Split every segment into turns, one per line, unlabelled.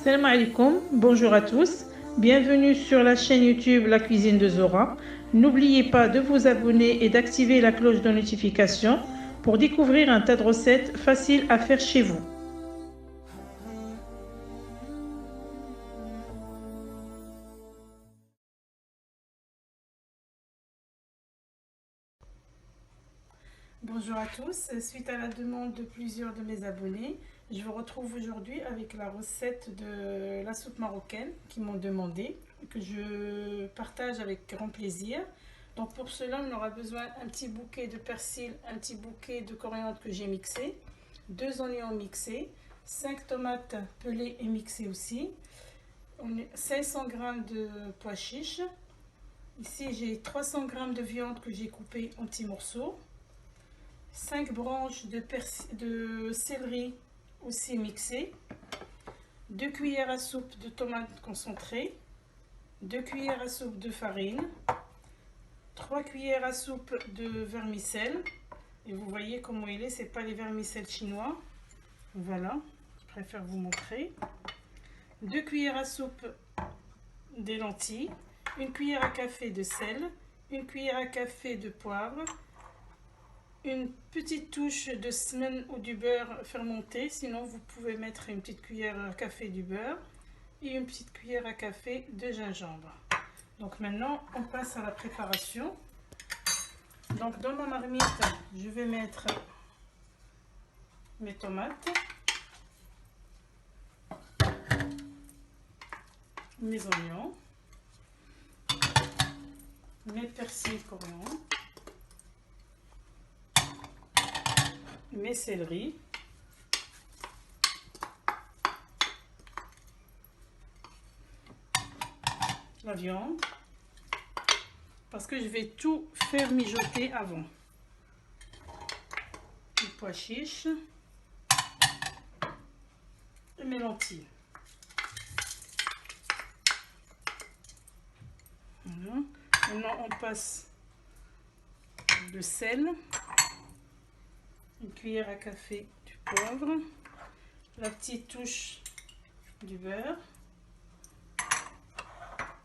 Salam alaikum, bonjour à tous, bienvenue sur la chaîne YouTube La Cuisine de Zora. N'oubliez pas de vous abonner et d'activer la cloche de notification pour découvrir un tas de recettes faciles à faire chez vous. Bonjour à tous, suite à la demande de plusieurs de mes abonnés, je vous retrouve aujourd'hui avec la recette de la soupe marocaine qu'ils m'ont demandé, que je partage avec grand plaisir. Donc pour cela, on aura besoin d'un petit bouquet de persil, un petit bouquet de coriandre que j'ai mixé, 2 oignons mixés, 5 tomates pelées et mixées aussi, 500 g de pois chiches. Ici j'ai 300 g de viande que j'ai coupée en petits morceaux. 5 branches de céleri aussi mixées, 2 cuillères à soupe de tomates concentrées, 2 cuillères à soupe de farine, 3 cuillères à soupe de vermicelle. Et vous voyez comment il est, c'est pas les vermicelles chinois. Voilà, je préfère vous montrer. 2 cuillères à soupe des lentilles, 1 cuillère à café de sel, 1 cuillère à café de poivre, une petite touche de semaine ou du beurre fermenté, sinon vous pouvez mettre une petite cuillère à café du beurre et une petite cuillère à café de gingembre. Donc maintenant on passe à la préparation. Donc dans ma marmite je vais mettre mes tomates, mes oignons, mes persils coriandre, mes céleris, la viande, parce que je vais tout faire mijoter avant. Les pois chiches et mes lentilles. Voilà. Maintenant on passe le sel, une cuillère à café du poivre, la petite touche du beurre,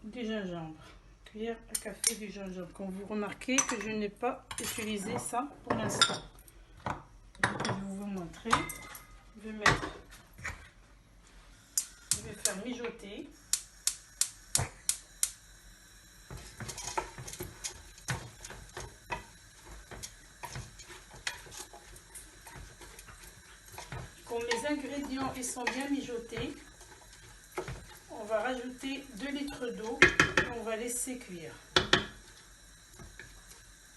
du gingembre, cuillère à café du gingembre. Quand vous remarquez que je n'ai pas utilisé ça pour l'instant, je vais vous montrer. Je vais faire mijoter. Quand mes ingrédients ils sont bien mijotés, on va rajouter 2 litres d'eau et on va laisser cuire.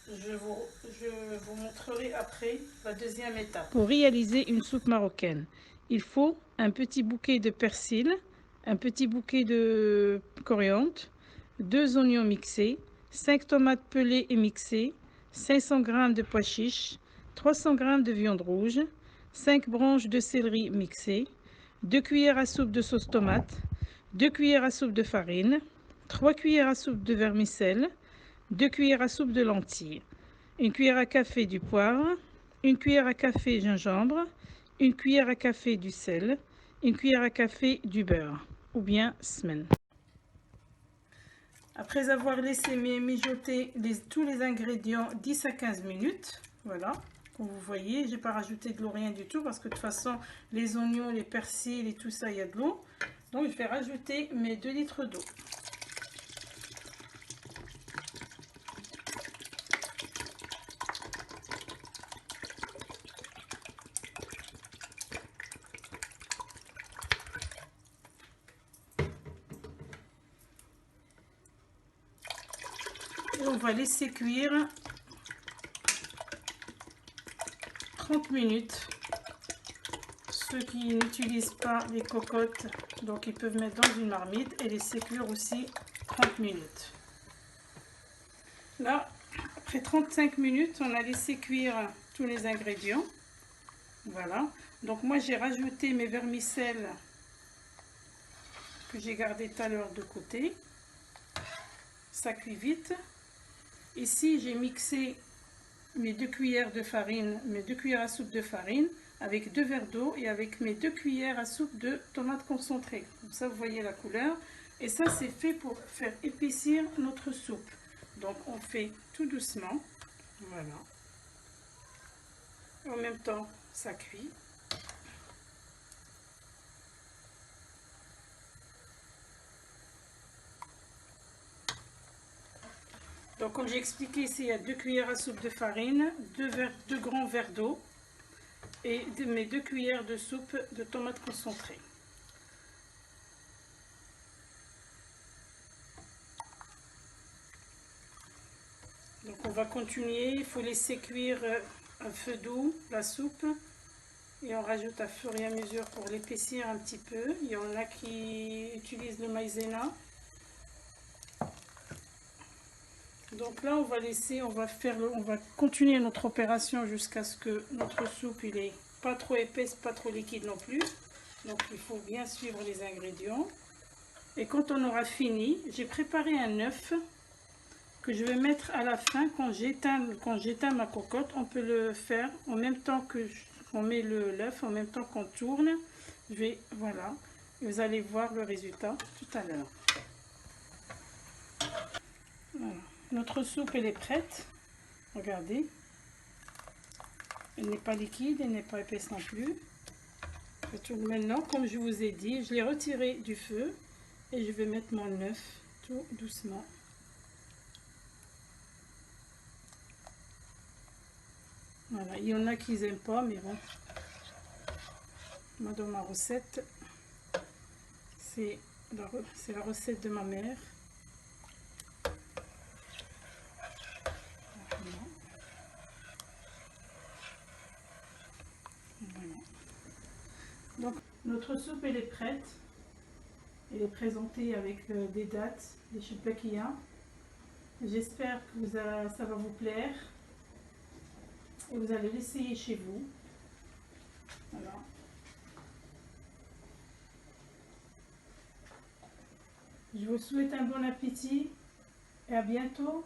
Je vous montrerai après la deuxième étape. Pour réaliser une soupe marocaine, il faut un petit bouquet de persil, un petit bouquet de coriandre, 2 oignons mixés, 5 tomates pelées et mixées, 500 g de pois chiches, 300 g de viande rouge, 5 branches de céleri mixées, 2 cuillères à soupe de sauce tomate, 2 cuillères à soupe de farine, 3 cuillères à soupe de vermicelle, 2 cuillères à soupe de lentilles, 1 cuillère à café du poivre, 1 cuillère à café gingembre, 1 cuillère à café du sel, 1 cuillère à café du beurre ou bien semaine. Après avoir laissé mijoter tous les ingrédients 10 à 15 minutes, voilà, comme vous voyez, j'ai pas rajouté de l'eau, rien du tout, parce que de toute façon, les oignons, les persils et tout ça, il y a de l'eau. Donc je vais rajouter mes 2 litres d'eau. Et on va laisser cuire 30 minutes. Ceux qui n'utilisent pas les cocottes, donc ils peuvent mettre dans une marmite et laisser cuire aussi 30 minutes. Là, après 35 minutes, on a laissé cuire tous les ingrédients. Voilà. Donc moi, j'ai rajouté mes vermicelles que j'ai gardé tout à l'heure de côté. Ça cuit vite. Ici, j'ai mixé mes 2 cuillères de farine, mes 2 cuillères à soupe de farine avec 2 verres d'eau et avec mes 2 cuillères à soupe de tomates concentrées. Comme ça, vous voyez la couleur. Et ça, c'est fait pour faire épaissir notre soupe. Donc, on fait tout doucement. Voilà. En même temps, ça cuit. Donc, comme j'ai expliqué ici, il y a 2 cuillères à soupe de farine, 2 grands verres d'eau et mes 2 cuillères de soupe de tomates concentrées. Donc, on va continuer. Il faut laisser cuire à feu doux la soupe. Et on rajoute à fur et à mesure pour l'épaissir un petit peu. Il y en a qui utilisent le maïzena. Donc là, on va laisser, on va continuer notre opération jusqu'à ce que notre soupe il est pas trop épaisse, pas trop liquide non plus. Donc il faut bien suivre les ingrédients. Et quand on aura fini, j'ai préparé un œuf que je vais mettre à la fin quand j'éteins ma cocotte. On peut le faire en même temps que on met l'œuf, en même temps qu'on tourne. Voilà, et vous allez voir le résultat tout à l'heure. Voilà. Notre soupe elle est prête. Regardez, elle n'est pas liquide, elle n'est pas épaisse non plus. Je tourne maintenant, comme je vous ai dit, je l'ai retiré du feu et je vais mettre mon œuf tout doucement. Voilà, il y en a qui n'aiment pas, mais bon, moi dans ma recette, c'est la recette de ma mère. Voilà. Donc notre soupe elle est prête. Elle est présentée avec des dattes, des choupakia. J'espère que ça va vous plaire. Et vous allez l'essayer chez vous. Voilà. Je vous souhaite un bon appétit et à bientôt.